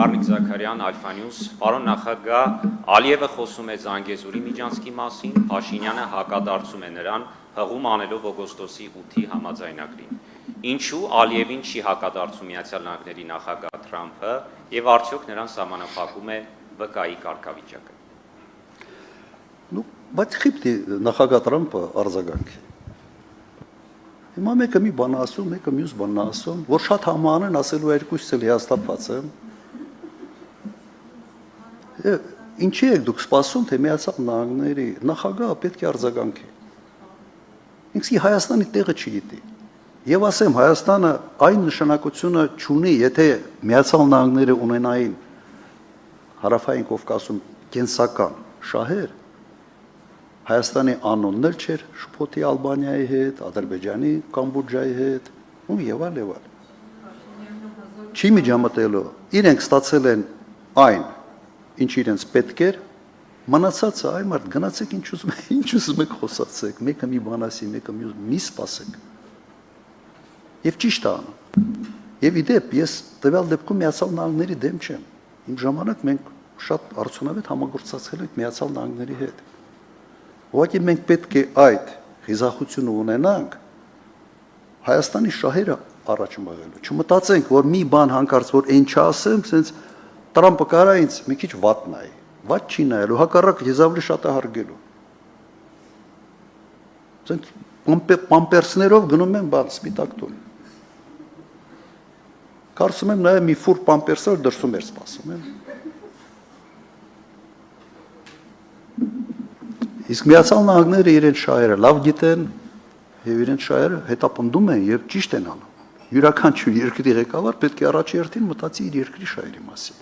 Գառնիկ Զաքարյան, Alpha News, պարոն նախագահ, Ալիևը խոսում է Զանգեզուրի միջանցքի մասին, Փաշինյանը հակադարձում է նրան, հղում անելով օգոստոսի 8-ի համաձայնագրին։ Ինչու Ալիևին չի հակադարձում Միացյալ Նահանգների նախագահ Թրամփը եւ արդյոք նրան սահմանափակում է ՎԿ-ի կարգավիճակը։ Բայց խիպտի նախագահ Թրամփը արձագանքի։ Հիմա մեկը մի բան ասում, մեկը մյուս բան ասում, որ շատ համանեն ասելու երկուսից էլ հիաստափած եմ։ Ինչի եք դուք սպասում, թե Միացյալ Նահանգների նախագահը պետք է արձագանքի։ Ինքսի Հայաստանի տեղը չգիտի։ Եվ ասեմ, Հայաստանը այն նշանակությունը չունի, եթե Միացյալ Նահանգները ունենային Հարավային Կովկասում կենսական շահեր, Հայաստանի անունն էլ չէր շփոթի Ալբանիայի հետ, Ադրբեջանի, Կամբոջայի հետ, ու եւ այլ։ Չի միջամտելու, իրենք ստացել են այն, ինչ իրենց պետք էր, մնացածը այ մարդ գնացեք ինչ ուզում եք խոսացեք, մեկը մի բան ասի, մեկը մի սպասեք։ Եվ ճիշտ է անում։ Եվ իդեպ ես տվյալ դեպքում Միացյալ Նահանգների դեմ չեմ։ Իմ ժամանակ մենք շատ արդյունավետ համագործակցել ենք Միացյալ Նահանգների հետ։ Ուղղակի մենք պետք է այդ խիզախությունը ունենանք Հայաստանի շահերը առաջ մղելու։ Չմտածենք, որ մի բան հանկարծ որ այն չասեմ, sense Տրամփը կարա ինձ մի քիչ վատ նայի։ Վատ չի նայելու, հակառակը ես ավելի շատ է հարգելու։ Sense պամպերսներով գնում եմ բան սպիտակ տուն։ Կարծում եմ նաև մի ֆուր պամպերսը դրսում էր սպասում եմ։ Իսկ Միացյալ Նահանգները իրենց շահերը լավ գիտեն եւ իրենց շահերը հետապնդում են եւ ճիշտ են անում։ Յուրաքանչյուր երկրի ղեկավար պետք է առաջի հերթին մտածի իր երկրի շահերի մասին։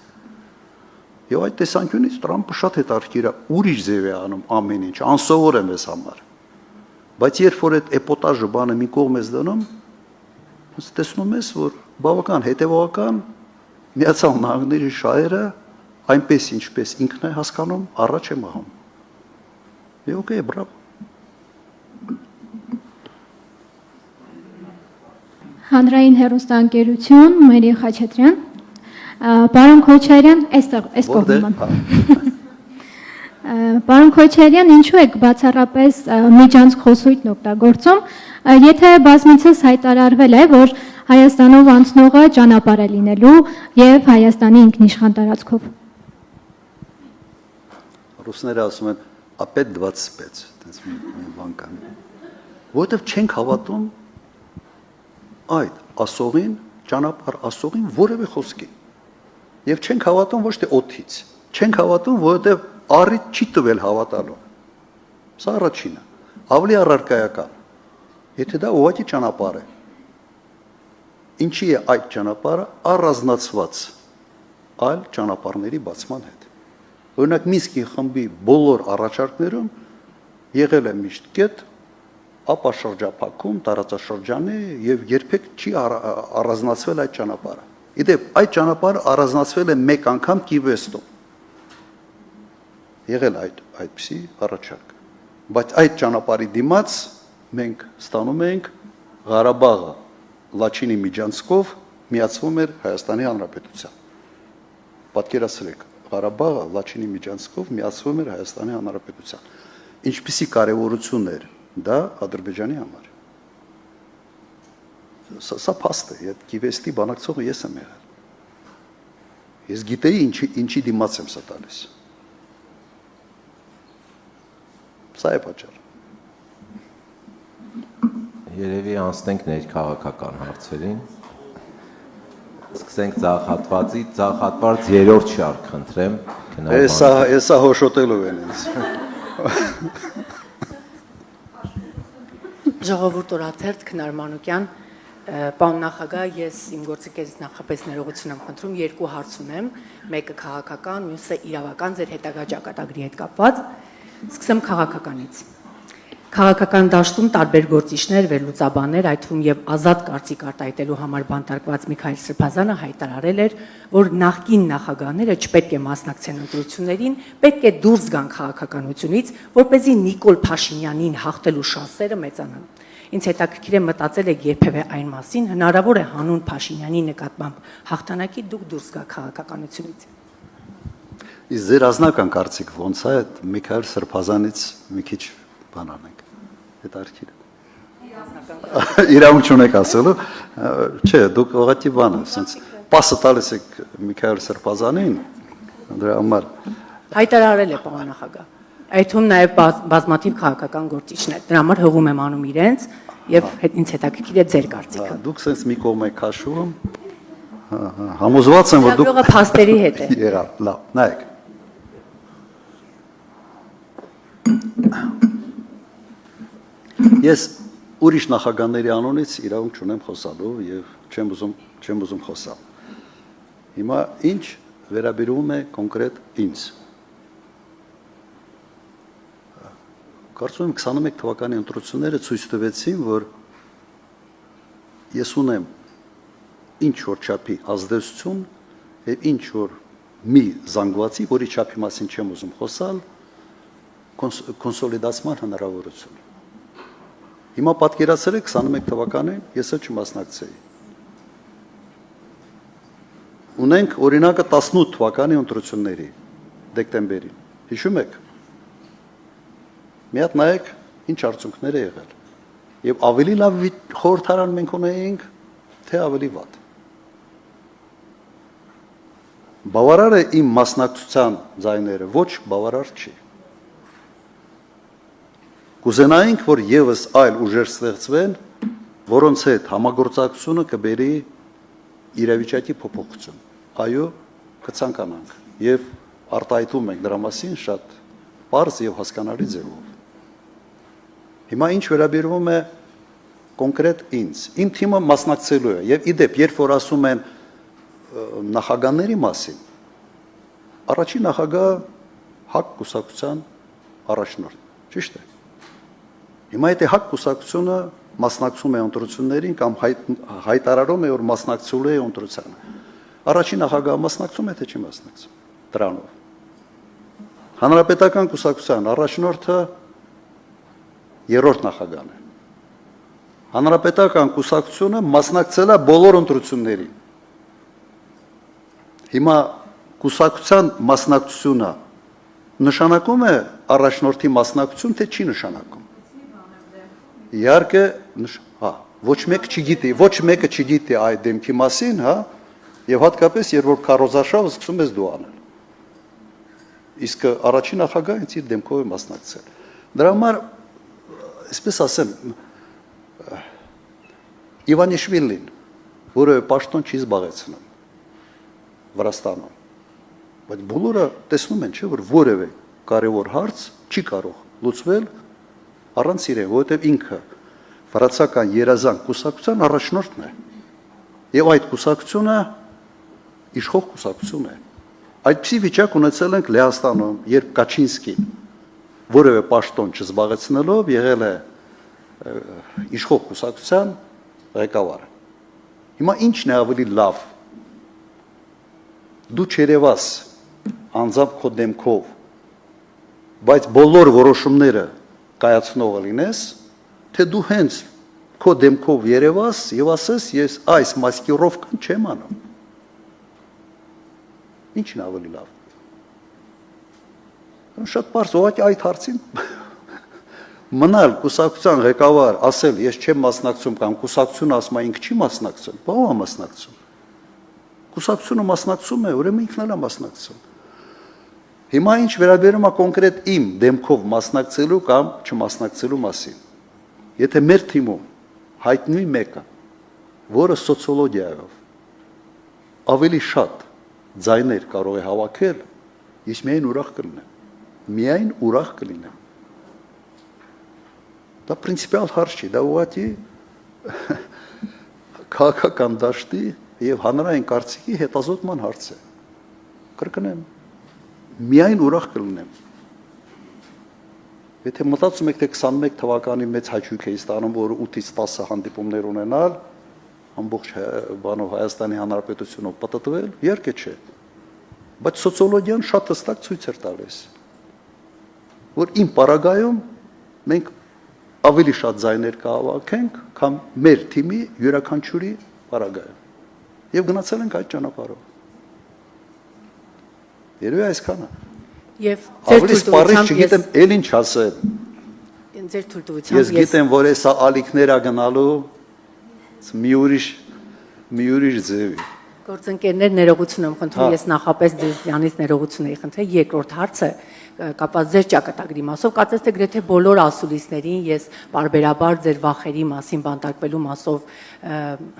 Եվ այդ տեսանկյունից Տրամփը շատ հետաքրքիր է, ուրիշ ձև է անում ամեն ինչ, անսովոր է մեզ համար։ Բայց երբ որ այդ էպոտաժը բանը մի կողմ ես դնում, տեսնում ես, որ բավական հետևողական Միացյալ Նահանգների շահերը այնպես ինչպես ինքն է հասկանում, առաջ է մղում։ Okay, bravo. Հանրային հեռուստաընկերություն, Մարիա Խաչատրյան, պարոն Քոչարյան, այս կողմը։ Պարոն Քոչարյան, ինչու եք բացառապես միջանցք խոսույթն օգտագործում, եթե բազմիցս հայտարարվել է, որ Հայաստանով անցնողը ճանապարհ է լինելու եւ Հայաստանի ինքնիշխան տարածքով։ Ռուսները ասում են Опять 25, տես մի բան կան։ Որտեվ չենք հավատում այդ ասողին, ճանապարհ ասողին որևէ խոսքի։ Եվ չենք հավատում ոչ թե օդից։ Չենք հավատում, որովհետև առիթ չի տվել հավատալու։ Սա առաջինը։ Ավելի առարկայական։ Եթե դա ուղղակի ճանապարհ է։ Ինչի է այդ ճանապարհը առանձնացված այլ ճանապարհների բացման հետ։ Օրինակ Մինսկի խմբի բոլոր առաջարկներում եղել է միշտ կետ, ապա շրջափակում, տարածաշրջանի եւ երբեք չի առանձնացվել այդ ճանապարհը։ Իդեպ այդ ճանապարհը առանձնացվել է մեկ անգամ Կիվեստում։ Եղել այդպիսի առաջարկ։ Բայց այդ ճանապարհի դիմաց մենք ստանում ենք Ղարաբաղը Լաչինի միջանցքով միացվում էր Հայաստանի Հանրապետության։ Պատկերացրեք Ղարաբաղը Լաչինի միջանցքով միացվում էր Հայաստանի Հանրապետության։ Ինչպիսի կարևորություն էր դա Ադրբեջանի համար։ Սա փաստ է, այդ Կիվեստի բանակցողը ես եմ եղել։ Ես գիտեի ինչի դիմաց եմ սա տալիս։ Սա է պատճառը։ Երևի անցնենք ներքաղաքական հարցերին։ Սկսենք ձախատվածից, ձախատված երրորդ շարք խնդրեմ։ Էսա հոշոտելով են ինձ։ Ժողովուրդ օրաթերթ Քնար Մանուկյան, պարոն նախագահ, ես իմ գործիքերից նախապես ներողություն եմ խնդրում, երկու հարց ունեմ, մեկը քաղաքական, մյուսը իրավական, ձեր հետագա ճակատագրի հետ կապված։ Սկսեմ քաղաքականից։ Քաղաքական դաշտում տարբեր գործիչներ, վերլուծաբաններ, այդ թվում եւ ազատ կարծիք արտահայտելու համար բանտարկված Միքայել Սրբազանը հայտարարել էր, որ նախկին նախագահները չպետք է մասնակցեն ընտրություններին, պետք է դուրս գան քաղաքականությունից, որպեսզի Նիկոլ Փաշինյանին հաղթելու շանսերը մեծանան։ Ինձ հետաքրքիր է մտածել եք երբևէ այն մասին, հնարավոր է հանուն Փաշինյանի նկատմամբ հաղթանակի դուք դուրս գաք քաղաքականությունից։ Իսկ ձեր ազնական կարծիք ո՞նց է այդ Միքայել Սրբազանից մի քիչ բան անենք։ Հետաքրքիր է։ Իրավունք չունեք ասելու։ Չէ, դուք ուղղակի բանը, ասենց պասը տալիս եք Միքայել Սրբազանին, դրա համար Հայտարարել է պարոն նախագահ։ Այդ թվում նաև բազմաթիվ քաղաքական գործիչներ։ Դրա համար հողում եմ անում իրենց եւ ինձ հետաքրքիր է ձեր կարծիքը։ դուք sense մի կողմ եք քաշում։ Համոզված եմ, որ դուք Լավը փաստերի հետ է։ եղավ, լավ, նայեք։ Ես ուրիշ նախագահների անունից իրավունք չունեմ խոսալու եւ չեմ ուզում խոսալ։ Հիմա ինչ վերաբերում է կոնկրետ ինձ։ Կարծում եմ 21 թվականի ընտրությունները ցույց տվեցին, որ ես ունեմ ինչ որ չափի ազդեցություն եւ ինչ որ մի զանգվածի, որի չափի մասին չեմ ուզում խոսալ, կոնսոլիդացման հնարավորություն։ Հիմա պատկերացրեք 21 թվականին ես էլ չմասնակցեի։ Ունենք օրինակը 18 թվականի ընտրությունների դեկտեմբերին։ Հիշում եք։ Մի հատ նայեք ինչ արդյունքներ է եղել։ Եվ ավելի լավ խորհրդարան մենք ունեինք, թե ավելի վատ։ Բավարար է իմ մասնակցության ձայները, ոչ բավարար չի։ Կուզենայինք, որ եւս այլ ուժեր ստեղծվեն, որոնց հետ համագործակցությունը կբերի իրավիճակի փոփոխություն։ Այո, կցանկանանք եւ արտահայտում ենք դրա մասին շատ պարզ եւ հասկանալի ձևով։ Հիմա ինչ վերաբերվում է կոնկրետ ինձ, իմ թիմը մասնակցելու է եւ իդեպ, երբ որ ասում են նախագահների մասին, առաջին նախագահ ՀԱԿ կուսակցության առաջնորդ, ճիշտ է։ Հիմա եթե ՀԱԿ կուսակցությունը մասնակցում է ընտրություններին կամ հայտարարում է, որ մասնակցելու է ընտրությանը, առաջին նախագահը մասնակցում է, թե չի մասնակցում դրանով։ Հանրապետական կուսակցության առաջնորդը երրորդ նախագահն է։ Հանրապետական կուսակցությունը մասնակցել է բոլոր ընտրություններին։ Հիմա կուսակցության մասնակցությունը նշանակում է առաջնորդի մասնակցություն, թե չի նշանակում։ Իհարկե, ոչ մեկը չգիտի այդ դեմքի մասին, հա, եւ հատկապես երբ որ քարոզարշավը սկսում ես դու անել։ Իսկ առաջին նախագահը ինձ իր դեմքով է մասնակցել։ Դրա համար, այսպես ասեմ, Իվանիշվիլին, որը պաշտոն չի զբաղեցնում Վրաստանում, բայց բոլորը տեսնում են, չէ, որ որևէ կարևոր հարց չի կարող լուծվել առանց իրեն, որովհետև ինքը վրացական երազանք կուսակցության առաջնորդն է։ Եվ այդ կուսակցությունը իշխող կուսակցություն է։ Այդպիսի վիճակ ունեցել ենք Լեհաստանում, երբ Կաչինսկին որևէ պաշտոն չզբաղեցնելով եղել է իշխող կուսակցության ղեկավարը։ Հիմա ինչն է ավելի լավ։ Դու չերևաս անձամբ քո դեմքով, բայց բոլոր որոշումները կայացնողը լինես, թե դու հենց քո դեմքով երևաս եւ ասես ես այս մասկիրովկան չեմ անում։ Ինչն ավելի լավ։ Շատ բարձ ուղղակի այդ հարցին մնալ կուսակցության ղեկավար, ասել ես չեմ մասնակցում կամ կուսակցությունը ասում է ինքը չի մասնակցում, բա ո՞վ է մասնակցում։ Կուսակցությունը մասնակցում է, ուրեմն ինքն էլ է մասնակցում։ Հիմա ինչ վերաբերում է կոնկրետ իմ դեմքով մասնակցելու կամ չմասնակցելու մասին։ Եթե մեր թիմում հայտնվի մեկը, որը սոցիոլոգիայով ավելի շատ ձայներ կարող է հավաքել, ես միայն ուրախ կլինեմ։ Միայն ուրախ կլինեմ։ Դա պրինցիպիալ հարց չի, դա ուղղակի քաղաքական դաշտի եւ հանրային կարծիքի հետազոտման հարց է։ Կրկնեմ, միայն ուրախ կլինեմ։ Եթե մտածում եք, թե 21 թվականի մեծ հաճույք է ստանում, որ 8-ից 10 հանդիպումներ ունենալ, ամբողջ բանով Հայաստանի Հանրապետությունով պատտվել, իհարկե չէ։ Բայց սոցիոլոգիան շատ հստակ ցույց էր տալիս, որ իմ պարագայում մենք ավելի շատ ձայներ կհավաքենք, քան մեր թիմի յուրաքանչյուրի պարագայում։ Եվ գնացել ենք այդ ճանապարհով։ Երևի այսքանը։ Եւ Ավելի սպառիչ չգիտեմ, ել ինչ ասել։ ձեր թույլտվությամբ Ես գիտեմ, որ հեսա ալիքներ ա գնալու մի ուրիշ ձևի։ Գործընկերներ ներողություն եմ խնդրում, ես նախապես ձեզանից ներողություն եի խնդրել։ Երկրորդ հարցը կապված ձեր ճակատագրի մասով, կարծես թե գրեթե բոլոր ասուլիսներին ես բարբերաբար ձեր վախերի մասին բանտարկվելու մասով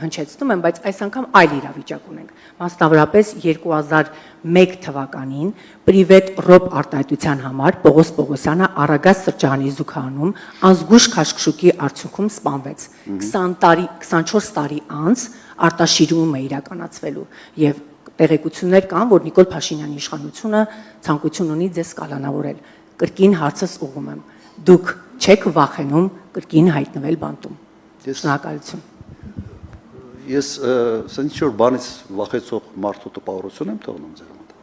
հնչեցնում եմ, բայց այս անգամ այլ իրավիճակ ունենք։ Մասնավորապես 2001 թվականին Պրիվետ ռոբ արտահայտության համար Պողոս Պողոսյանը Արագած սրճարանի զուգահանում անզգույշ քաշքշուկի արդյունքում սպանվեց։ 24 տարի անց արտաշիրում է իրականացվելու եւ տեղեկություններ կան, որ Նիկոլ Փաշինյանի իշխանությունը ցանկություն ունի ձեզ կալանավորել։ Կրկին հարցս ուղում եմ։ Դուք չեք վախենում կրկին հայտնվել բանտում։ Շնորհակալություն։ Ես ասենք ինչ-որ բանից վախեցող մարդու տպավորություն եմ թողնում ձեր մոտ։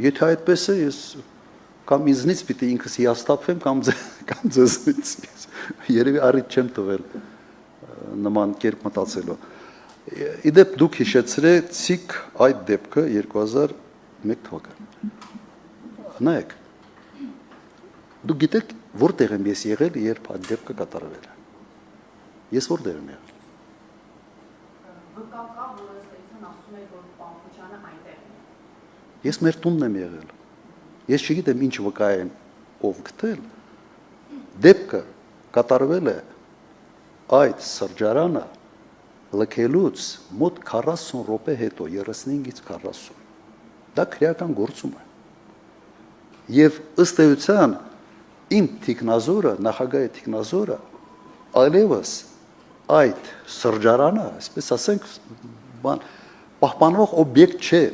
Եթե այդպես է, ես կամ ինձնից պիտի ինքս հիասթափվեմ, կամ ձեզնից։ Երևի առիթ չեմ տվել նման կերպ մտածելու։ Իդեպ դուք հիշեցրեցիք այդ դեպքը 2001 թվականին։ Նայեք, դուք գիտեք որտեղ եմ ես եղել, երբ այդ դեպքը կատարվել է։ Ես որտեղ եմ եղել։ Ես մեր տունն եմ եղել։ Ես չգիտեմ ինչ վկա են ով գտել։ Դեպքը կատարվել է այդ սրճարանը լքելուց մոտ 40 րոպե հետո 35-ից 40 դա քրեական գործում է եւ ըստ էության իմ թիկնազորը նախագահի թիկնազորը այլևս այդ սրճարանը այսպես ասենք բան պահպանող օբյեկտ չէր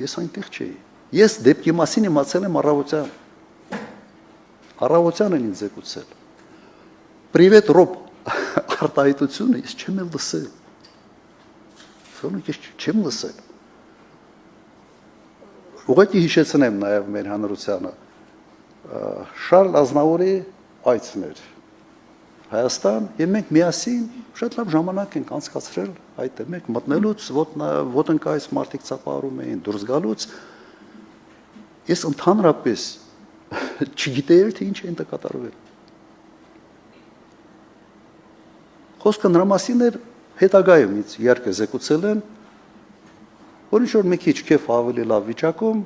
ես այնտեղ չէի ես դեպքի մասին իմացել եմ առավոտյան ինձ զեկուցել Պրիվետ ռոբ արտահայտությունը ես չեմ լսել ես չեմ լսել ուղղակի հիշեցնեմ նաև մեր հանրությանը Շարլ Ազնավուրի այցն էր Հայաստան եւ մենք միասին շատ լավ ժամանակ ենք անցկացրել այդտեղ մենք մտնելուց ոտնկայից մարդիկ ծափարում էին դուրս գալուց ես ընդհանրապես չգիտեի թե ինչ է այնտեղ կատարվել խոսքը նրա մասին էր հետագայում ինձ իհարկե զեկուցել են որ ինչ-որ մի քիչ քեֆ ավելի լավ վիճակում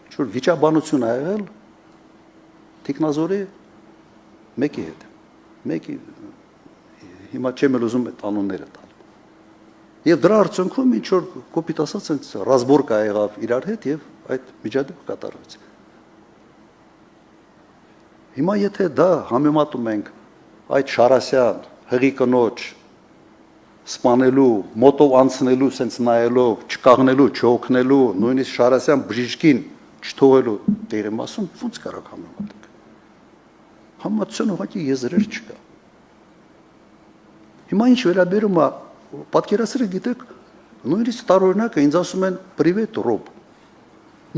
ինչ-որ վիճաբանություն ա եղել թիկնազորի մեկի հետ մեկի հիմա չեմ ուզում այդ անունները տալ եւ դրա արդյունքում ինչ-որ կոպիտ ասած այնց ռազմորկա եղավ իրար հետ եւ այդ միջադեպը կատարվեց հիմա եթե դա համեմատում ենք այդ Շարասյան հղի կնոջ սպանելու, մոտով անցնելու, սենց նայելով, չկաղնելու, չօգնելու, նույնիսկ Շարասյան բժիշկին չթողելու դերի մասում ոնց կարող համեմատենք։ Համեմատության ուղղակի եզրեր չկա։ Հիմա ինչ վերաբերում է, պատկերացրեք գիտեք, նույնիսկ տարօրինակը ինձ ասում են պրիվետ ռոբ։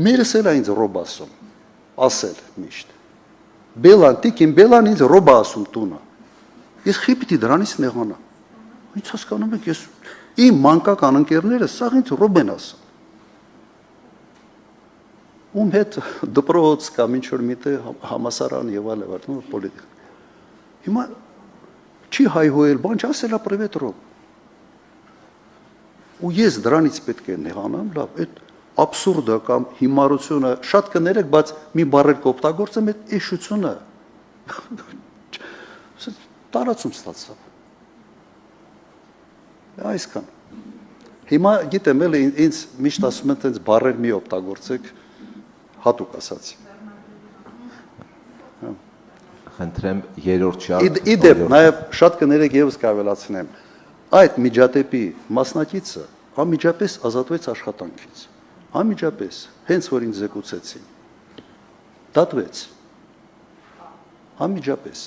Մերս էլ է ինձ ռոբ ասել միշտ։ Բելան, տիկին Բելան ինձ ռոբ ասում տունը։ Ես խի պիտի դրանից նեղանամ։ Ինչ հասկանում եք, ես իմ մանկական ընկերները սաղ ինձ ռոբ են ասում։ Ում հետ դպրոց կամ ինչ-որ միտեղ համասարան եւ այլ պոլիտիկ։ Հիմա չի հայհոյել, բան չասելա պրիվետ ռոբ։ Ու ես դրանից պետք է նեղանամ, լավ, այդ աբսուրդը կամ հիմարությունը շատ կներեք, բայց մի բառեր կօգտագործեմ, այդ էշությունը տարածում ստացավ։ Այսքան։ Հիմա գիտեմ, էլի ինձ միշտ ասում են, տենց բառեր մի օգտագործեք, հատուկ ասացի։ Խնդրեմ երրորդ շարք։ Իդեպ, նաև շատ կներեք եւս կավելացնեմ։ Այդ միջադեպի մասնակիցը անմիջապես ազատվեց աշխատանքից։ Անմիջապես, հենց որ ինձ զեկուցեցին։ Դատվեց։ Անմիջապես։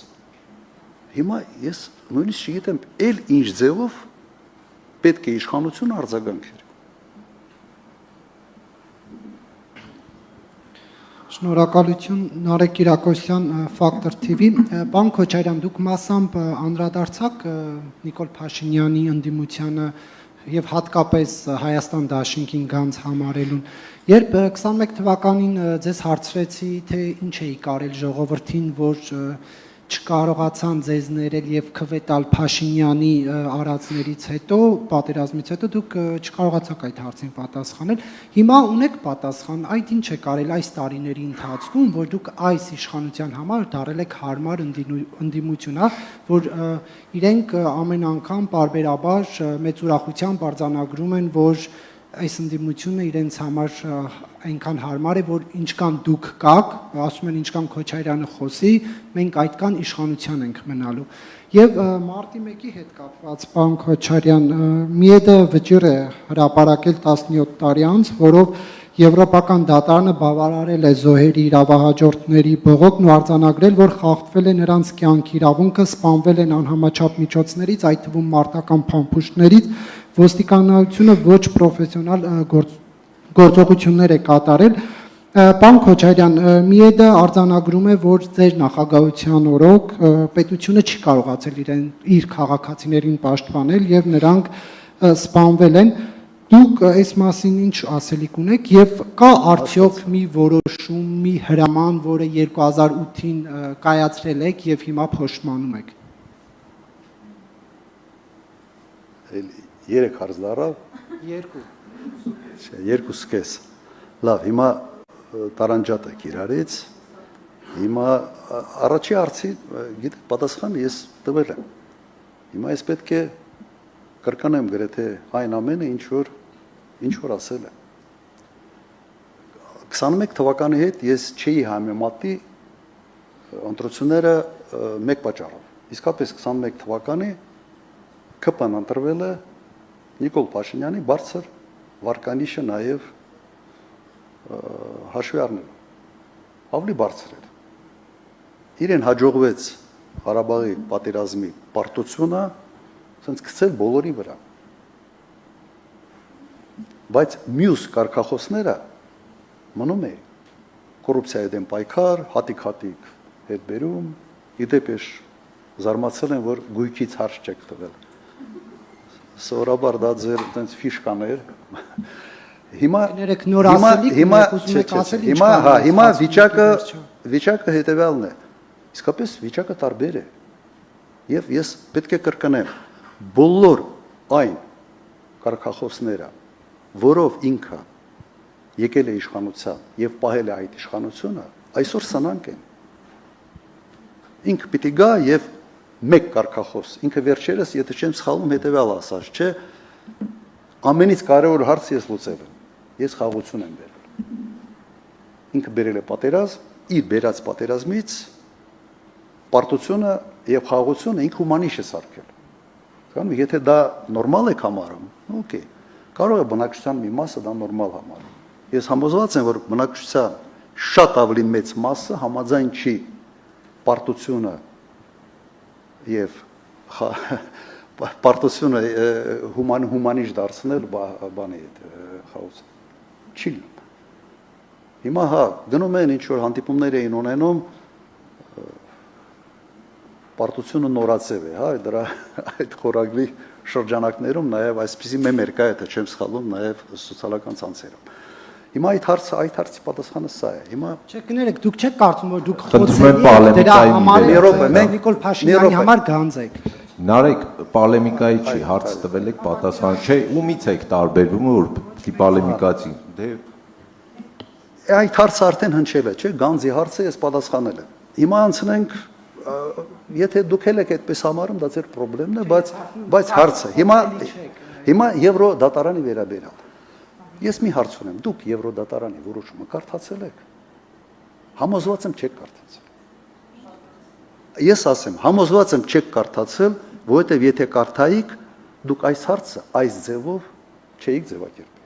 Հիմա ես նույնիսկ չգիտեմ, ել ինչ ձևով պետք է իշխանությունը արձագանքեր։ Շնորհակալություն Նարեկ Կիրակոսյան Factor TV։ Պարոն Քոչարյան, դուք մասամբ անդրադարձաք Նիկոլ Փաշինյանի ընդդիմությանը եւ հատկապես Հայաստան դաշինքին գանձ համարելուն։ Երբ 21 թվականին ձեզ հարցրեցի, թե ինչ էի կարել ժողովրդին, որ չկարողացան ձեզ ներել եւ քվետալ Փաշինյանի արածներից հետո, պատերազմից հետո դուք չկարողացաք այդ հարցին պատասխանել։ Հիմա ունեք պատասխան, այդ ինչ է կարել այս տարիների ընթացքում, որ դուք այս իշխանության համար դարել եք հարմար ընդդիմություն, որ իրենք ամեն անգամ պարբերաբար մեծ ուրախությամբ արձանագրում են, որ այս ընդդիմությունը իրենց համար այնքան հարմար է, որ ինչքան դուք կաք, ասում են ինչքան Քոչարյանը խոսի, մենք այդքան իշխանության ենք մնալու։ Եվ մարտի 1-ի հետ կապված, պարոն Քոչարյան, ՄԻԵԴ-ը վճիռ է հրապարակել 17 տարի անց, որով Եվրոպական դատարանը բավարարել է զոհերի իրավահաջորդների բողոքն ու արձանագրել, որ խախտվել է նրանց կյանքի իրավունքը, սպանվել են անհամաչափ միջոցներից, այդ թվում մարտական փամփուշտներից, ոստիկանությունը ոչ պրոֆեսիոնալ գործողություններ է կատարել։ Պարոն Քոչարյան, ՄԻԵԴ-ը արձանագրում է, որ ձեր նախագահության օրոք պետությունը չի կարողացել իր քաղաքացիներին պաշտպանել եւ նրանք սպանվել են։ Դուք այս մասին ինչ ասելիք ունեք եւ կա արդյոք մի որոշում, մի հրաման, որը 2008-ին կայացրել եք եւ հիմա փոշմանում եք։ 3 հարց դարավ։ 2.5։ Լավ, հիմա տարանջատը իրարից։ Հիմա առաջի հարցի գիտեք պատասխանը ես տվել եմ։ Հիմա ես պետք է կրկնեմ գրեթե այն ամենը, ինչ որ ասել եմ։ 21 թվականի հետ ես չէի համեմատի ընտրությունները մեկ պատճառով։ Իսկապես 21 թվականի ԿՊ-ն ընտրվել է Նիկոլ Փաշինյանի բարձր վարկանիշը նաև հաշվի առնելով։ Ավելի բարձր էր։ Իրեն հաջողվեց Ղարաբաղի պատերազմի պարտությունը ցենց գցել բոլորի վրա։ Բայց մյուս կարգախոսները մնում է կոռուպցիայի դեմ պայքար, հատիկ հետ բերում, իդեպեշ զարմացել են, որ գույքից հարց չեք տվել։ Սովորաբար դա ձեր այդպես ֆիշկաներ։ Հիմա վիճակը հետևյալն է։ Իսկապես վիճակը տարբեր է։ Եվ ես պետք է կրկնեմ, բոլոր այն կարգախոսները, որով ինքը եկել է իշխանության եւ պահել է այդ իշխանությունը, այսօր սնանկ են։ Ինքը պիտի գա եւ մեկ կարգախոս, ինքը վերջերս, եթե չեմ սխալվում, հետեւյալ ասած, չէ, ամենից կարևոր հարց ես լուծել եմ։ Ես խաղաղություն եմ բերել։ Ինքը բերել է պատերազմ, իր բերած պատերազմից պարտությունը եւ խաղաղությունը ինքը հումանիշ է սարքել։ Կամ եթե դա նորմալ է համարում, օքեյ։ Կարող է բնակչության մի մասը դա նորմալ համարում։ Ես համոզված եմ, որ բնակչության շատ ավելի մեծ մասը համաձայն չի պարտությունը եւ պարտությունը հումանիշ դարձնել բանի հետ խաղաղություն։ Չի լինում։ Հիմա գնում են ինչ որ հանդիպումներ էին ունենում պարտությունը նորացել է, դրա այդ խորագրի շրջանակներում նաև այսպիսի մեմեր կա, եթե չեմ սխալվում, նաև սոցիալական ցանցերում։ Հիմա այդ հարցի պատասխանը սա է։ Հիմա Չէ, կներեք, դուք չեք կարծում, որ դուք խոցելի դրա համար մենք Նիկոլ Փաշինյանի համար գանձ եք։ Նարեկ, պոլեմիկայի չի, հարց տվել եք, պատասխան չէ, ումից եք տարբերվում, որ պիտի պոլեմիկացի։ Դե այդ հարցը արդեն հնչել է, չէ՞, գանձի հարցը ես պատասխանել եմ։ Հիմա անցնենք, եթե դուք եք այդպես համարում, դա ձեր խնդիրն է, բայց հարցը հիմա Եվրոդատարանի վերաբերյալ։ Ես մի հարց ունեմ, դուք Եվրոդատարանի որոշումը կարդացել եք։ Համոզված եմ չեք կարդացել։ Ես ասեմ, համոզված եմ չեք կարդացել, որովհետև եթե կարդայիք, դուք այս հարցը այս ձևով չէիք ձևակերպել։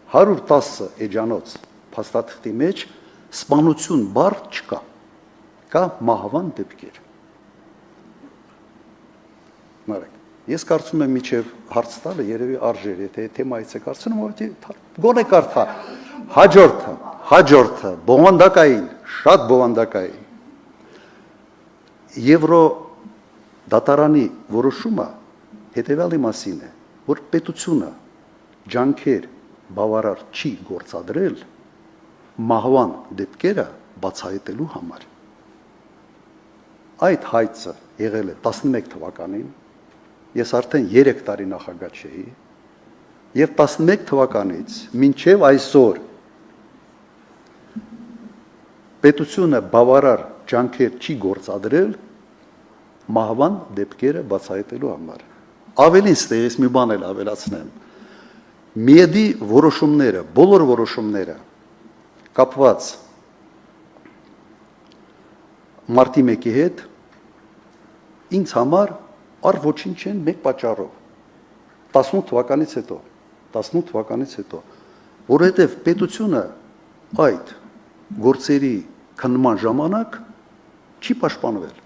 110 էջանոց փաստաթղթի մեջ սպանություն բառ չկա, կա մահվան դեպքեր։ Նարեկ, ես կարծում եմ միջև հարց տալը երևի արժեր, եթե թեմայից է կարծում, գոնե կարդա, հաջորդը բովանդակային, շատ բովանդակային Եվրո դատարանի որոշումը հետևյալի մասին է, որ պետությունը ջանքեր բավարար չի գործադրել մահվան դեպքերը բացահայտելու համար։ Այդ հայցը եղել է 11 թվականին, ես արդեն 3 տարի նախագահ չէի, եւ 11 թվականից մինչև այսօր պետությունը բավարար ջանքեր չի գործադրել մահվան դեպքերը բացահայտելու համար։ Ավելին ստեղից մի բան էլ ավելացնեմ։ Միեդի որոշումները, բոլոր որոշումները կապված մարտի 1-ի հետ ինձ համար առ ոչինչ են մեկ պատճառով 18 թվականից հետո որովհետև պետությունը այդ գործերի քննման ժամանակ չի պաշտպանվել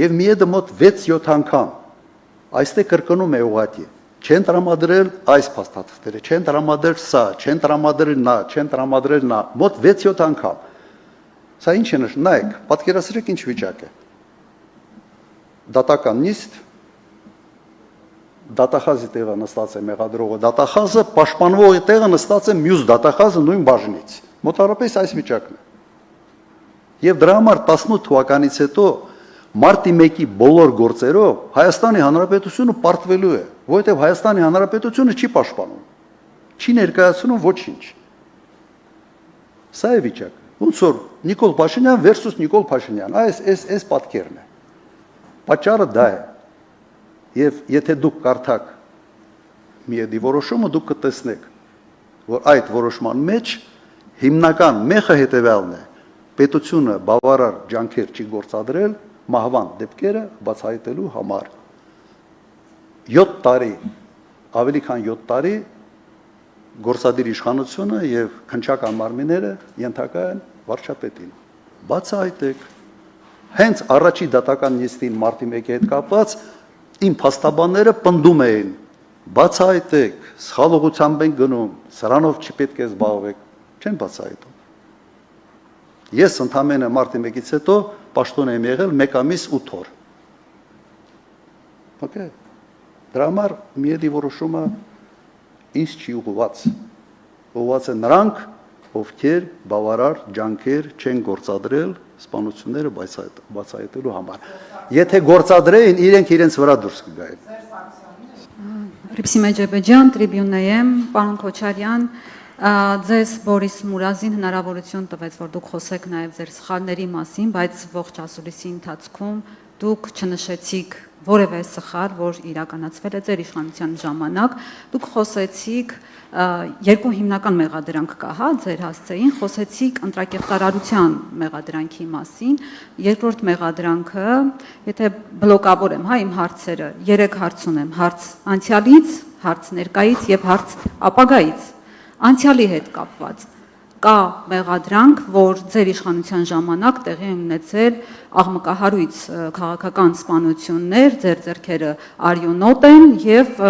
եւ միեդը մոտ 6-7 անգամ այստեղ կրկնում է ուղղակի չեն տրամադրել այս փաստաթղթերը, չեն տրամադրել սա, չեն տրամադրել նա, չեն տրամադրել նա, մոտ 6-7 անգամ։ Սա ինչ է նշանակում, նայեք, պատկերացրեք ինչ վիճակ է։ Դատական նիստ, դատախազի տեղը նստած է մեղադրողը, դատախազը պաշտպանվողի տեղը նստած է մյուս դատախազը նույն բաժնից։ Մոտավորապես այս վիճակն է։ Եվ դրա համար 18 թվականից հետո մարտի 1-ի բոլոր գործերով Հայաստանի Հանրապետությունը պարտվելու է, որովհետև Հայաստանի Հանրապետությունը չի պաշտպանում, չի ներկայացնում ոչինչ։ Սա է վիճակը։ Ոնց որ Նիկոլ Փաշինյան versus Նիկոլ Փաշինյան, այս պատկերն է։ Պատճառը դա է։ Եվ եթե դուք կարդաք միեդի որոշումը, դուք կտեսնեք, որ այդ որոշման մեջ հիմնական մեխը հետևյալն է. պետությունը բավարար ջանքեր չի գործադրել մահվան դեպքերը բացահայտելու համար։ 7 տարի, ավելի քան 7 տարի գործադիր իշխանությունը եւ քննչական մարմինները ենթակա են վարչապետին։ Բացահայտեք։ Հենց առաջի դատական նիստին մարտի 1-ի հետ կապված իմ փաստաբանները պնդում էին. բացահայտեք, սխալողությամբ են գնում, սրանով չպետք է զբաղվեք, չեն բացահայտում։ Ես ընդամենը մարտի 1-ից հետո պաշտոն եմ եղել 1 ամիս 8 օր։ Okay։ Դրա համար միեդի որոշումը ինձ չի ուղղված։ Ուղղված է նրանք, ովքեր բավարար ջանքեր չեն գործադրել սպանությունները բացահայտելու համար։ Եթե գործադրեին, իրենց վրա դուրս կգային։ Ռիփսիմե Ջեբեջյան, Տրիբյունայեմ, պարոն Քոչարյան, ձեզ Բորիս Մուրազին հնարավորություն տվեց, որ դուք խոսեք նաև ձեր սխալների մասին, բայց ողջ ասուլիսի ընթացքում դուք չնշեցիք որևէ սխալ, որ իրականացվել է ձեր իշխանության ժամանակ, դուք խոսեցիք երկու հիմնական մեղադրանք կա, հա, ձեր հասցեին, խոսեցիք ընտրակեղծարարության մեղադրանքի մասին, երկրորդ մեղադրանքը, եթե բլոկավորեմ, հա, իմ հարցերը, 3 հարց ունեմ, հարց անցյալից, հարց ներկայից եւ հարց ապագայից, անցյալի հետ կապված կա մեղադրանք, որ ձեր իշխանության ժամանակ տեղի են ունեցել աղմկահարույց քաղաքական սպանություններ, ձեր ձեռքերը արյունոտ են եւ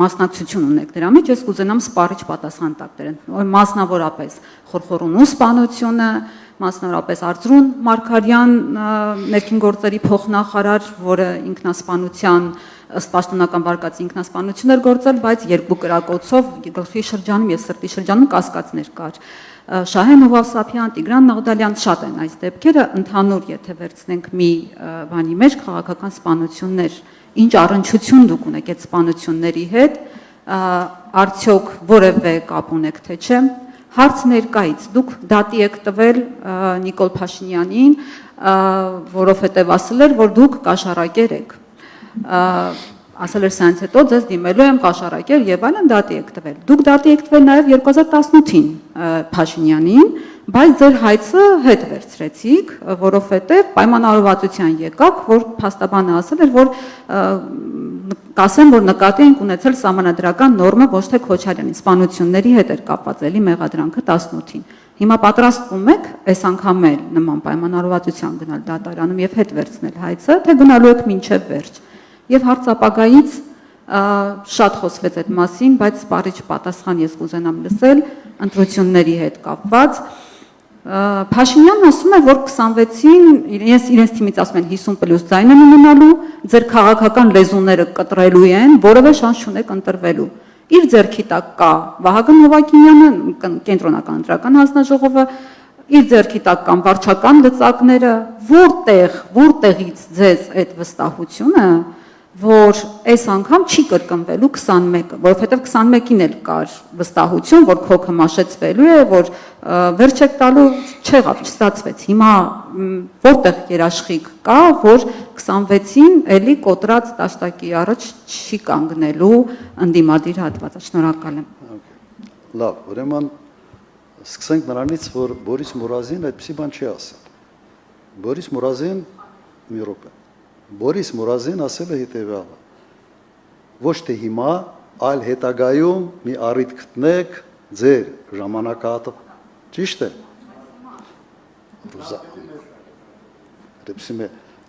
մասնակցություն ունեք դրա մեջ, ես կուզենամ սպառիչ պատասխան տակ դրեն, մասնավորապես Խորխորունու սպանությունը, մասնավորապես Արծրուն Մարգարյան ներքին գործերի փոխնախարար, որը ինքնասպանության ըստ պաշտոնական վարկածի ինքնասպանություն էր գործել, բայց երկու կրակոցով գլխի շրջանում եւ սրտի շրջանում կասկածներ կար։ Շահեն Հովսափյան, Տիգրան Նաղդալյան շատ են այս դեպքերը, ընդհանուր եթե վերցնենք մի բանի մեջ քաղաքական սպանություններ, ինչ առնչություն դուք ունեք այդ սպանությունների հետ, արդյոք որևէ կապ ունեք թե չէ։ Հարց ներկայից դուք դատի եք տվել Նիկոլ Փաշինյանին, որովհետև ասել էր, որ դուք կաշառակեր եք։ Ասել էր սրանից հետո ձեզ դիմելու եմ կաշառակեր եւ այլն դատի եք տվել։ Դուք դատի եք տվել նաեւ 2018-ին Փաշինյանին, բայց ձեր հայցը հետ վերցրեցիք, որովհետեւ պայմանավորվածության եկաք, որ փաստաբանը ասել էր, որ կասեմ, որ նկատի ենք ունեցել սահմանադրական նորմը ոչ թե Քոչարյանի սպանությունների հետ էր կապված էլի մեղադրանքը 18-ին։ Հիմա պատրաստվում եք այս անգամ էլ նման պայմանավորվածության գնալ դատարանում եւ հետ վերցնել հայցը, թե գնալու եք մինչեւ վերջ։ Եվ հարց ապագայից շատ խոսվեց այդ մասին, բայց սպառիչ պատասխան ես կուզենամ լսել ընտրությունների հետ կապված։ Փաշինյանն ասում է, որ 26-ին իրենց թիմից ասում են 50+ ձայն են ունենալու, ձեր քաղաքական լեզուները կտրելու են, որևէ շանս չունեք ընտրվելու։ Իր ձեռքի տակ կա Վահագն Հովակիմյանը, կենտրոնական ընտրական հանձնաժողովը, իր ձեռքի տակ կան վարչական լծակները, որտեղից ձեզ այդ վստահությունը, որ այս անգամ չի կրկնվելու 21-ը, որովհետև 21-ին էլ կար վստահություն, որ քոքը մաշեցվելու է, որ վերջ եք տալու չեղավ, չստացվեց։ Հիմա որտեղ երաշխիք կա, որ 26-ին էլի կոտրած տաշտակի առաջ չի կանգնելու ընդդիմադիր հատվածը։ Շնորհակալ եմ։ Լավ, ուրեմն սկսենք նրանից, որ Բորիս Մուրազին այդպիսի բան չի ասել։ Բորիս Մուրազին մի րոպե։ Բորիս Մուրազին ասել է հետևյալը. ոչ թե հիմա, այլ հետագայում մի առիթ գտնեք ձեր ժամանակահատը։ Ճիշտ է։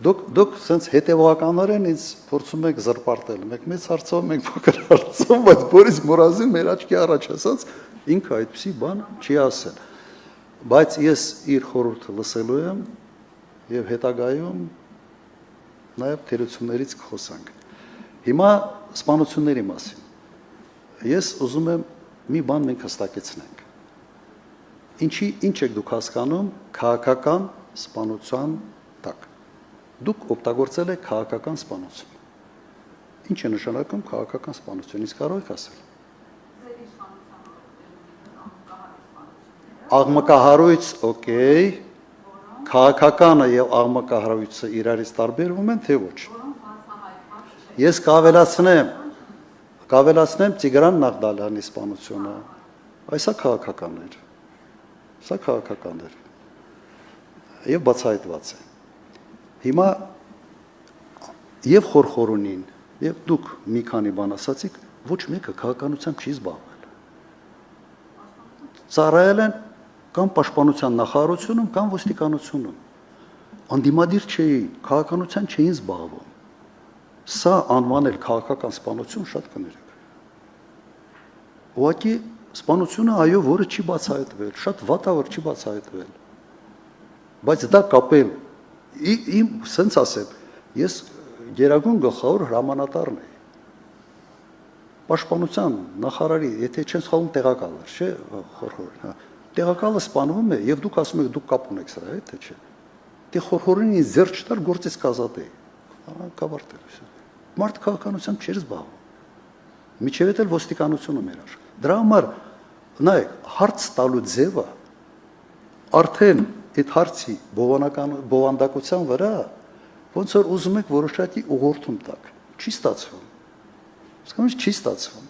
Դուք սենց հետևականորեն ինձ փորձում եք զրպարտել։ Մեկ մեծ հարցով, մեկ փոքր հարցով, բայց Բորիս Մուրազին մեր աչքի առաջ ասած ինքը այդպիսի բան չի ասել։ Բայց ես իր խորհուրդը լսելու եմ եւ հետագայում նաև թերություններից կխոսանք։ Հիմա սպանությունների մասին։ Ես ուզում եմ մի բան մենք հստակեցնենք։ Ինչ եք դուք հասկանում քաղաքական սպանության տակ։ Դուք օգտագործել եք քաղաքական սպանություն։ Ինչ է նշանակում քաղաքական սպանություն, իսկ կարող եք ասել։ Աղմկահարույց, օքեյ, քաղաքականը եւ աղմկահարույցը իրարից տարբերվում են, թե ոչ։ Ես կավելացնեմ Տիգրան Նաղդալյանի սպանությունը։ Այսա քաղաքական էր։ Սա քաղաքական էր։ Եվ բացահայտված է։ Հիմա եւ Խորխորունին, եւ դուք մի քանի բան ասացիք, ոչ մեկը քաղաքականությամբ չի զբաղվել։ Ծառայել են կամ պաշտպանության նախարարությունում, կամ ոստիկանությունում։ Անդիմադիր չէին, քաղաքականության չէին զբաղվում։ Սա անվանել քաղաքական սպանություն շատ կներեք։ Ուղղակի սպանությունը այո, որը չի բացահայտվել, շատ վատ է, որ չի բացահայտվել։ Բայց դա կապել իմ սենց ասեմ, ես գերագույն գլխավոր հրամանատարն էի։ Պաշտպանության նախարարի, եթե չեն սխալվում, տեղակալ էր, չէ, Խորխորին, հա։ Տեղակալը սպանվում է եւ դուք ասում եք դուք կապ ունեք սրա հետ, թե չէ։ Դե Խորխորինին ձեռք չտար գործից կազատեի։ Կավարտել։ Մարդ քաղաքականությամբ չէր զբաղվում։ Միջև էլ ոստիկանությունը մեր աշխ։ Դրա համար նայեք, հարց տալու ձևը արդեն այդ հարցի բովանդակության վրա ոնց որ ուզում եք որոշակի ուղղորդում տակ։ Չի ստացվում։ Իսկապես չի ստացվում։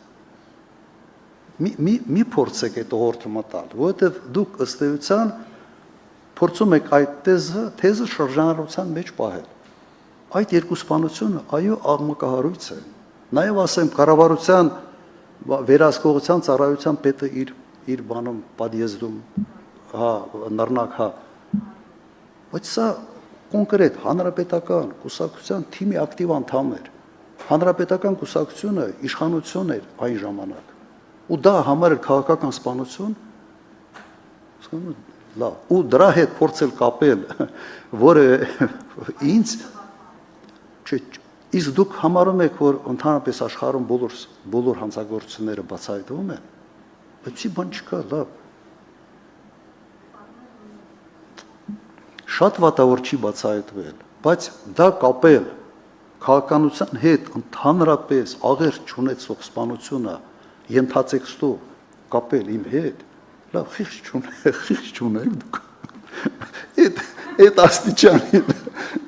Մի փորձեք այդ ուղղորդումը տալ, որովհետև դուք ըստ էության փորձում եք այդ թեզը շրջանառության մեջ պահել։ Այդ երկու սպանությունը այո աղմկահարույց է։ Նաև ասեմ կառավարության վերահսկողության ծառայության պետը իր բանում պատիեզդում, հա, նռնակ, հա։ Բայց սա կոնկրետ հանրապետական կուսակցության թիմի ակտիվ անդամ էր։ Հանրապետական կուսակցությունը իշխանություն էր այն ժամանակ։ Ու դա համար էր քաղաքական սպանություն, լավ, ու դրա հետ փորձել կապել, որը ինձ իսկ դուք համարում եք, որ ընդհանրապես աշխարհում բոլոր հանցագործությունները բացահայտվում են, այդպիսի բան չկա, լավ։ Շատ վատ է, որ չի բացահայտվել, բայց դա կապել քաղաքականության հետ ընդհանրապես աղերս չունեցող սպանությունը ենթատեքստով կապել իմ հետ, լավ, խիղճ չունեք դուք։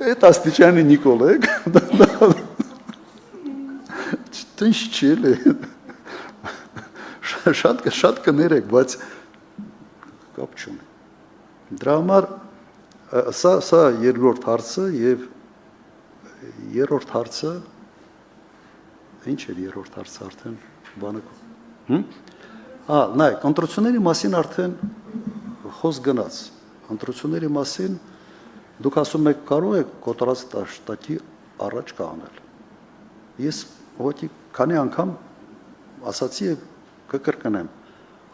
Այդ աստիճանի Նիկոլ եք, տենց չէ, շատ կներեք, բայց կապ չունի։ Դրա համար սա երկրորդ հարցը և երրորդ հարցը, ինչ էր երրորդ հարցը արդեն բանը։ Նայք, ընտրությունների մասին արդեն խոսք գնաց։ Ընտրությունների մասին դուք ասում եք կարող եք կոտրած տաշտակի առաջ կանել։ Ես ուղղակի քանի անգամ ասացի եւ կկրկնեմ։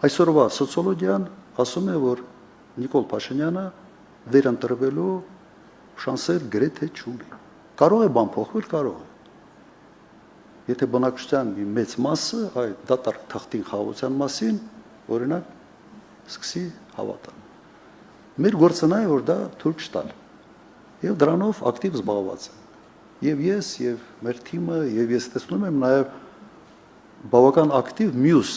Այսօրվա սոցիոլոգիան ասում է, որ Նիկոլ Փաշինյանը վերընտրվելու շանսեր գրեթե չունի։ Կարող է բան փոխվել, կարող է։ Եթե բնակչության մի մեծ մասը այդ դատարկ թղթին խաղաղության մասին, օրինակ, սկսի հավատալ։ Մեր գործը նա է, որ դա թույլ չտալ։ Եվ դրանով ակտիվ զբաղված են։ Եվ ես, եւ մեր թիմը, եւ ես տեսնում եմ նաեւ բավական ակտիվ մյուս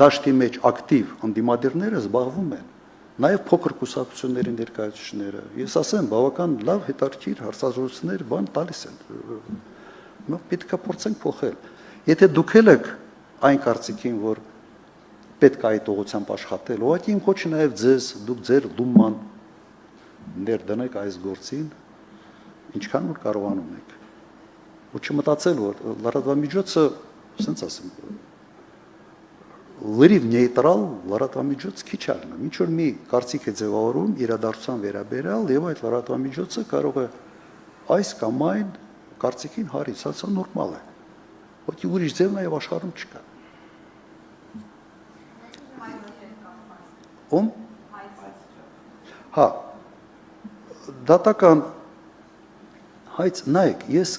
դաշտի մեջ ակտիվ անդիմադիրները զբաղվում են։ Նաեւ փոքր կուսակցությունների ներկայացուցիչները։ Ես ասեմ, բավական լավ հետաքրքիր հարցազրույցներ բան տալիս են։ Մենք պետք է փորձենք փոխել։ Եթե դուք եք այն կարծիքին, որ պետք է այդ ուղղությամբ աշխատել, ուղղակի իմ կոչը նաև ձեզ, դուք ձեր լումման ներդնեք այս գործին, ինչքան որ կարողանում եք։ Ու չմտածել, որ լրատվամիջոցը, ասենց ասեմ, լրիվ նեյտրալ լրատվամիջոց քիչ ալնում։ Ինչ որ մի կարծիք է ձևավորում իրադարձության վերաբերյալ, եւ այդ լրատվամիջոցը կարող է այս կամ այն կարծիքին հարից, սա նորմալ է։ Ոքի ուրիշ ձև նաև աշխարհում չկա։ Ում? Հա։ Դատական հայց նայեք, ես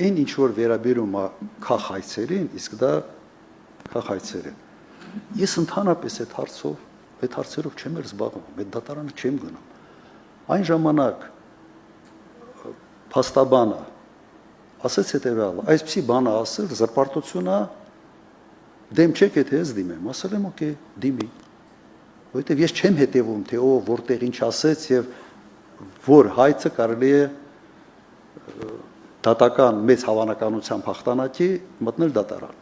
այն ինչ որ վերաբերում է քաղաքացիներին, իսկ դա քաղաքացիներ են։ Ես ընդհանրապես այդ հարցերով չեմ զբաղվում, այդ դատարանը չեմ գնում։ Այն ժամանակ փաստաբանը ասեց հետևյալը, այսպիսի բանը ասել, զրպարտությունը դեմ չեք, եթե ես դիմեմ, ասել եմ, օքեյ, դիմի։ Որովհետև ես չեմ հետևում, թե ով որտեղ ինչ ասեց եւ որ հայցը կարելի է դատական մեծ հավանականությամբ հաղթանակի մտնել դատարան։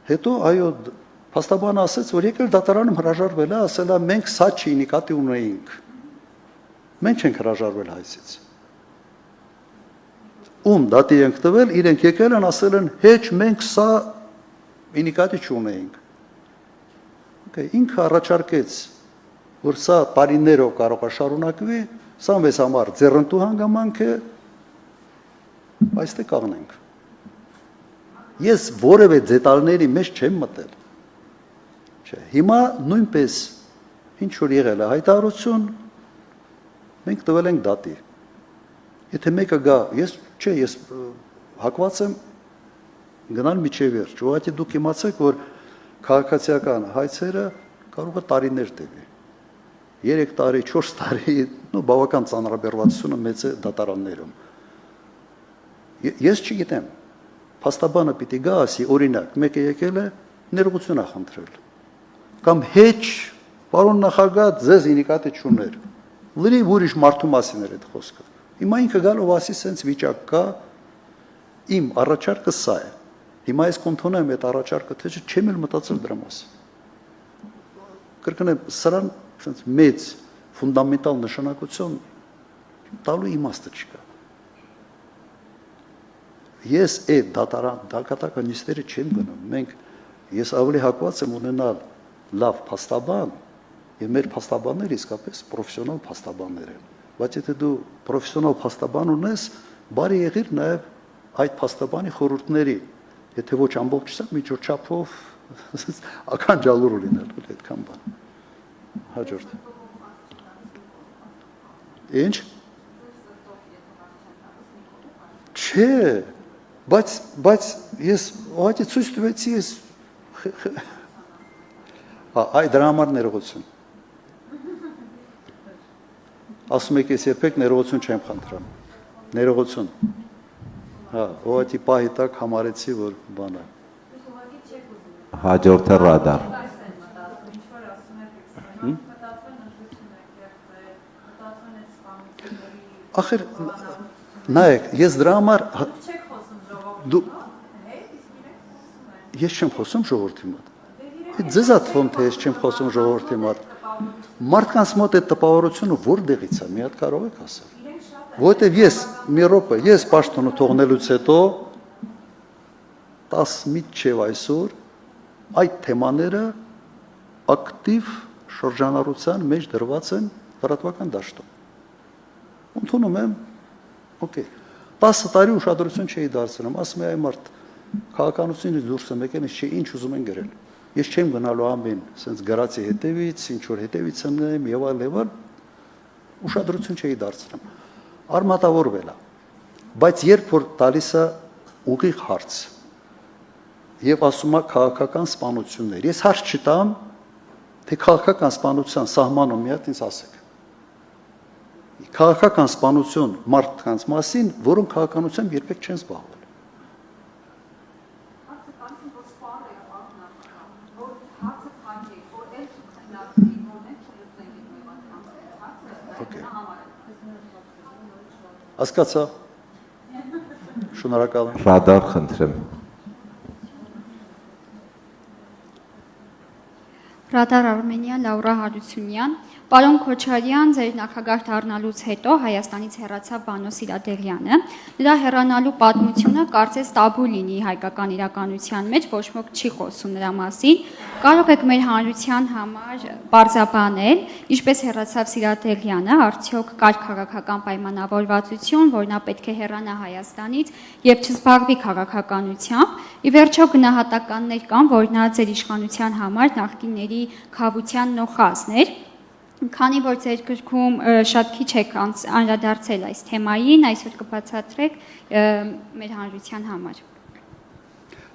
Հետո այո, փաստաբանը ասեց, որ եկել դատարանում հրաժարվել է, ասել է մենք սա չի նկատի ունեինք։ Մենք չենք հրաժարվել հայցից։ Ում դատի ենք տվել, իրենք եկել են, ասել են, հեչ մենք սա նկատի չունեինք։ Okay, ինքը առաջարկեց, որ սա տարիներով կարող է շարունակվի, սա մեզ համար ձեռնտու հանգամանք է, այստեղ կաղնենք։ Ես որևէ դետալների մեջ չեմ մտել։ Չէ, հիմա նույնպես ինչ որ եղել է հայտարարություն, մենք տվել ենք դատի։ Եթե մեկը գա, ես հակված եմ գնալ միջև վերջ, ուղղակի դուք իմացեք, որ քաղաքացիական հայցերը կարող է տարիներ տևի։ 3 տարի, 4 տարի, բավական ծանրաբեռվածությունը մեծ է դատարաններում։ Ես չգիտեմ, փաստաբանը պիտի գա, ասի, օրինակ, մեկը եկել է, ներողություն է խնդրել։ Կամ հեչ, պարոն նախագահ, ձեզ նկատի չուներ։ Լրիվ ուրիշ մարդու մասին էր այդ խոսքը։ Հիմա ինքը գալով ասի, սենց վիճակ կա, իմ առաջարկը սա է։ Հիմա ես կընդունեմ այդ առաջարկը, թե չեմ էլ մտածել դրա մասին։ Կրկնեմ, սրան մեծ ֆունդամենտալ նշանակություն տալու իմաստը չկա։ Ես այդ դատականիստերը չեմ գնում, ես ավելի հակված եմ ունենալ լավ փաստաբան, եւ մեր փաստաբանները իսկապես պրոֆեսիոնալ փաստաբաններ են։ Բայց եթե դու պրոֆեսիոնալ փաստաբան ունես, բարի եղիր նաեւ այդ փաստաբանի խորհուրդների, եթե ոչ ամբողջությամբ միջորջափով ականջալուր լինել, այդքան բան։ Հաջորդ։ Ինչ։ Չէ, բայց ես ուղղակի ցույց տվեցի, ես այ դրա համար ներողություն։ Ասում եք, ես երբեք ներողություն չեմ խնդրում։ Ներողություն։ Հա, ուղղակի պահի տակ համարեցի, որ բան է։ Հաջորդը ռադար։ Ախր նայեք, ես դրա համար ես չեմ խոսում ժողովրդի մոտ։ Ձեզ է թվում, թե ես չեմ խոսում ժողովրդի մոտ։ Մարդկանց մոտ այդ տպավորությունը որտեղից է, մի հատ կարող եք ասել։ Որովհետև ես մի րոպե, ես պաշտոնը թողնելուց հետո 10 մինչև այսօր այդ թեմաները ակտիվ շրջանառության մեջ դրված են լրատվական դաշտում։ Ընդունում եմ, օքեյ, 10 տարի ուշադրություն չէի դարձնում, ասում եմ, այ մարդ քաղաքականությունից դուրս եմ եկել, չէ ինչ ուզում են գրել։ Ես չեմ գնալու ամեն sense գրածի հետևից, ինչ որ հետևից ընկնեմ եւ այլ, ուշադրություն չէի դարձնում։ Արմատավորվել է։ Բայց երբ որ տալիս է ուղիղ հարց եւ ասում է քաղաքական սպանություններ, ես հարց չտամ, թե քաղաքական սպանության սահմանում մի հատ ինձ ասեք։ Քաղաքական սպանություն մարդկանց մասին, որոնք քաղաքականությամբ երբեք չեն զբաղվել։ Հասկացա։ Շնորհակալ եմ։ Ռադար խնդրեմ։ Ռադար Արմենիա, Լաուրա Հարությունյան։ Պարոն Քոչարյան, ձեր նախագահ դառնալուց հետո Հայաստանից հեռացավ Վանո Սիրադեղյանը։ Նրա հեռանալու պատմությունը կարծես տաբու լինի հայկական իրականության մեջ, ոչ ոք չի խոսում նրա մասին։ Կարող եք մեր հանրության համար բարձրաբանել, ինչպես հեռացավ Սիրադեղյանը, արդյոք կար քաղաքական պայմանավորվածություն, որ նա պետք է հեռանա Հայաստանից եւ չզբաղվի քաղաքականությամբ։ Ի վերջո գնահատականներ կան, որ նա ձեր իշխանության համար նախկինների խավության նոխազն էր։ Քանի որ ձեր գրքում շատ քիչ եք անդրադարձել այս թեմային, այսօր կբացատրեք մեր հանրության համար։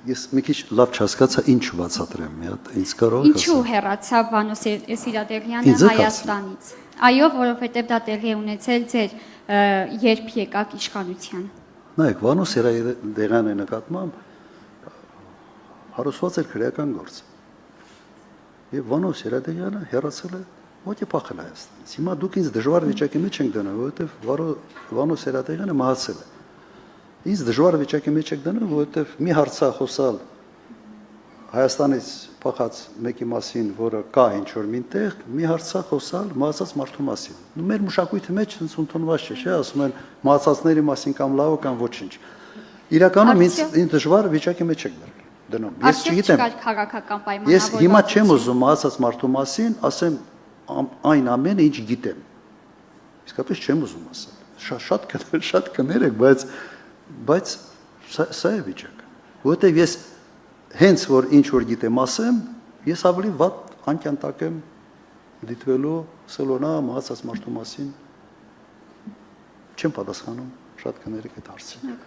Ես մի քիչ լավ չհասկացա ինչ բացատրեմ, մի հատ ինձ կարող եք Ինչու հեռացավ Վանո Սիրադեղյանը Հայաստանից։ Այո, որովհետև դա տեղի ունեցել ձեր երբ եկաք իշխանության։ Նայեք, Վանո Սիրադեղյանի նկատմամբ հարուսված էր քրեական գործ։ Եվ Վանո Սիրադեղյանը հեռացել է Ո՞չ է փախել Հայաստանից։ Հիմա դուք ինձ դժվար վիճակի մեջ եք դնում, որովհետև Վանո Սիրադեղյանը մահացել է։ Ինձ դժվար վիճակի մեջ եք դնում, որովհետև մի հարցա խոսալ Հայաստանից փախած մեկի մասին, որը կա ինչ-որ մինտեղ, մի հարցա խոսալ մահացած մարդու մասին։ Մեր մշակույթի մեջ ընդունված չէ, չէ՞, ասում են մահացածների մասին կամ լավ կամ ոչինչ։ Իրականում ինձ դժվար վիճակի մեջ եք դնում։ Ես չգիտեմ։ Ես հիմա չեմ ուզում մահացած մարդու մասին ասեմ այն ամենը ինչ գիտեմ։ Իսկապես չեմ ուզում ասել։ Շատ կներ եք, բայց սա է վիճակը։ Որտեվ ես հենց որ ինչ որ գիտեմ ասեմ, ես ավելի վատ անկյան տակ եմ դիտվելու սելոնա մահացած մարդու մասին։ Չեմ պատասխանում շատ կներ եք այդ հարցին։